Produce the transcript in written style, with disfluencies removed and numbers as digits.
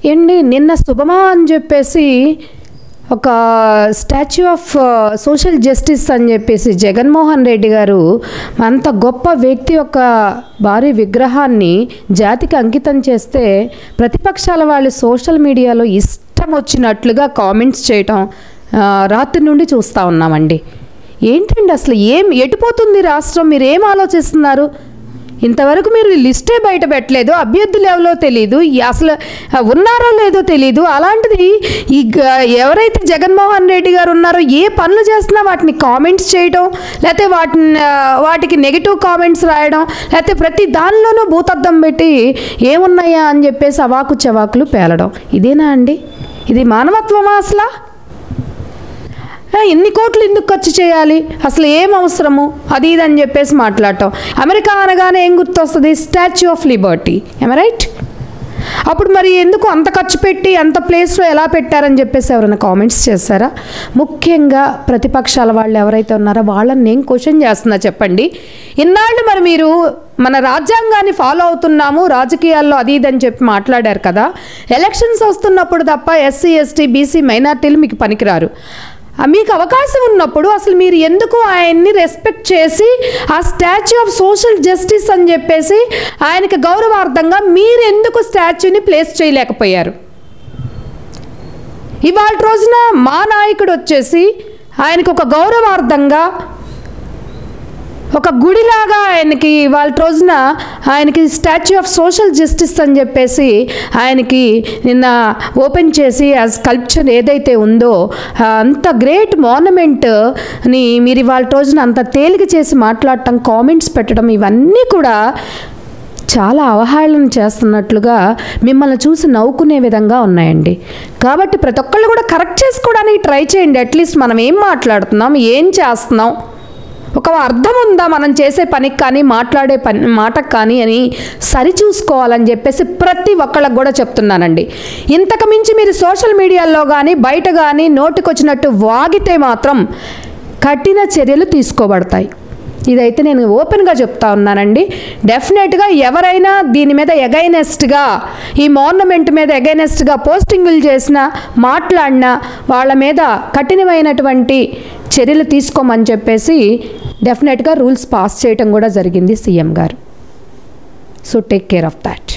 ఏండి నిన్న శుభమా అని చెప్పేసి ఒక స్టాచ్యూ ఆఫ్ సోషల్ జస్టిస్ అని చెప్పేసి జగన్మోహన్ రెడ్డి గారు అంత గొప్ప వ్యక్తి యొక్క భారీ విగ్రహాన్ని జాతికి అంకితం చేస్తే ప్రతిపక్షాల వాళ్ళు సోషల్ మీడియాలో ఇష్టం వచ్చినట్లుగా కామెంట్స్ చేయటం రాత్రి నుండి చూస్తూ ఉన్నామండి. ఏంటండి అసలు ఎటుపోతుంది రాష్ట్రం? మీరు ఏం ఆలోచిస్తున్నారు? ఇంతవరకు మీరు లిస్టే బయట పెట్టలేదు, అభ్యర్థులు ఎవరో తెలీదు, అసలు ఉన్నారో లేదో తెలీదు. అలాంటిది ఎవరైతే జగన్మోహన్ రెడ్డి గారు ఉన్నారో ఏ పనులు చేస్తున్నా వాటిని కామెంట్స్ చేయడం, లేకపోతే వాటికి నెగిటివ్ కామెంట్స్ రాయడం, లేకపోతే ప్రతి దానిలోనూ భూతద్దం పెట్టి ఏమున్నాయా అని చెప్పేసి అవాకు చవాకులు పేలడం. ఇదేనా అండి? ఇది మానవత్వమా? అసలు ఇన్ని కోట్లు ఎందుకు ఖర్చు చేయాలి, అసలు ఏం అవసరము, అది ఇది అని చెప్పేసి మాట్లాడటం. అమెరికా అనగానే ఏం గుర్తొస్తుంది? Statue of Liberty. ఏమ రైట్? అప్పుడు మరి ఎందుకు అంత ఖర్చు పెట్టి అంత ప్లేస్లో ఎలా పెట్టారని చెప్పేసి ఎవరైనా కామెంట్స్ చేస్తారా? ముఖ్యంగా ప్రతిపక్షాల వాళ్ళు ఎవరైతే ఉన్నారో వాళ్ళని నేను క్వశ్చన్ చేస్తున్నా. చెప్పండి, ఇన్నాళ్ళు మరి మీరు మన రాజ్యాంగాన్ని ఫాలో అవుతున్నాము, రాజకీయాల్లో అది ఇది అని చెప్పి మాట్లాడారు కదా. ఎలక్షన్స్ వస్తున్నప్పుడు తప్ప ఎస్సీ ఎస్టీ బీసీ మైనార్టీలు మీకు పనికిరారు. మీకు అవకాశం ఉన్నప్పుడు అసలు మీరు ఎందుకు ఆయన్ని రెస్పెక్ట్ చేసి ఆ స్టాచ్యూ ఆఫ్ సోషల్ జస్టిస్ అని చెప్పేసి ఆయనకి గౌరవార్థంగా మీరు ఎందుకు స్టాచ్యూని ప్లేస్ చేయలేకపోయారు? ఇవాళ రోజున మా నాయకుడు వచ్చేసి ఆయనకు ఒక గౌరవార్థంగా ఒక గుడిలాగా ఆయనకి ఇవాళ రోజున ఆయనకి స్టాచ్యూ ఆఫ్ సోషల్ జస్టిస్ అని చెప్పేసి ఆయనకి నిన్న ఓపెన్ చేసి ఆ స్కల్ప్చర్ ఏదైతే ఉందో అంత గ్రేట్ మాన్యుమెంట్ని మీరు ఇవాళ రోజున అంత తేలిక చేసి మాట్లాడటం, కామెంట్స్ పెట్టడం, ఇవన్నీ కూడా చాలా అవహేళన చేస్తున్నట్లుగా మిమ్మల్ని చూసి నవ్వుకునే విధంగా ఉన్నాయండి. కాబట్టి ప్రతి ఒక్కళ్ళు కూడా కరెక్ట్ చేసుకోవడానికి ట్రై చేయండి. అట్లీస్ట్ మనం ఏం మాట్లాడుతున్నాం, ఏం చేస్తున్నాం, ఒక అర్థం ఉందా మనం చేసే పనికి కానీ మాట్లాడే మాటకు కానీ అని సరిచూసుకోవాలని చెప్పేసి ప్రతి ఒక్కళ్ళకు కూడా చెప్తున్నానండి. ఇంతకు మించి మీరు సోషల్ మీడియాలో కానీ బయట కానీ నోటికొచ్చినట్టు వాగితే మాత్రం కఠిన చర్యలు తీసుకోబడతాయి. ఇదైతే నేను ఓపెన్గా చెప్తా ఉన్నానండి. డెఫినెట్గా ఎవరైనా దీని మీద ఎగైనెస్ట్గా, ఈ మాన్యుమెంట్ మీద ఎగైనెస్ట్గా పోస్టింగులు చేసినా మాట్లాడినా వాళ్ళ మీద కఠినమైనటువంటి చర్యలు తీసుకోమని చెప్పేసి డెఫినెట్గా రూల్స్ పాస్ చేయటం కూడా జరిగింది సీఎం గారు. So take care of that.